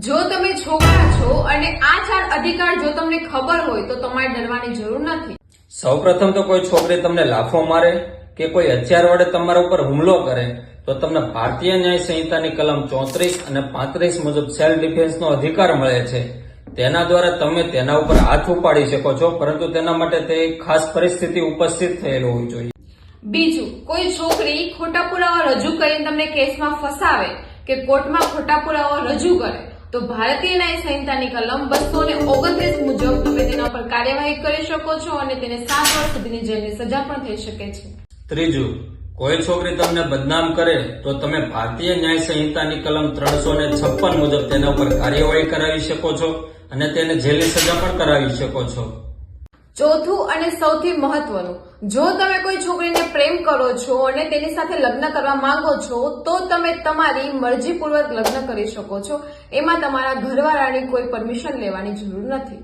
જો તમે છોકરા છો અને આ 4 અધિકાર જો તમને ખબર હોય તો તમારે ડરવાની જરૂર નથી. સૌપ્રથમ તો કોઈ છોકરી તમને લાફો મારે કે કોઈ હથિયાર વડે તમારા ઉપર હુમલો કરે તો તમને ભારતીય ન્યાય સંહિતાની કલમ 34 અને 35 મુજબ સેલ્ફ ડિફેન્સનો અધિકાર મળે છે. તેના દ્વારા તમે તેના ઉપર હાથ ઉપાડી શકો છો, પરંતુ તેના માટે તે ખાસ પરિસ્થિતિ ઉપસ્થિત થયેલ હોવી જોઈએ. બીજું, કોઈ છોકરી ખોટા પુરાવા રજૂ કરીને તમને કેસમાં ફસાવે કે કોર્ટમાં ખોટા પુરાવા રજૂ કરે તો ભારતીય ન્યાય સંહિતાની કલમ 229 મુજબ તમે તેના પર કાર્યવાહી કરી શકો છો અને તેને 7 વર્ષ સુધીની જેલની સજા પણ થઈ શકે છે. ત્રીજું, કોઈ છોકરી તમને બદનામ કરે તો તમે ભારતીય ન્યાય સંહિતાની કલમ 356 મુજબ તેના ઉપર કાર્યવાહી કરાવી શકો છો અને તેને જેલની સજા પણ કરાવી શકો છો. ચોથું અને સૌથી મહત્વનું, જો તમે કોઈ છોકરીને પ્રેમ કરો છો અને તેની સાથે લગ્ન કરવા માંગો છો તો તમે તમારી મરજીપૂર્વક લગ્ન કરી શકો છો. એમાં તમારા ઘરવાળાની કોઈ પરમિશન લેવાની જરૂર નથી.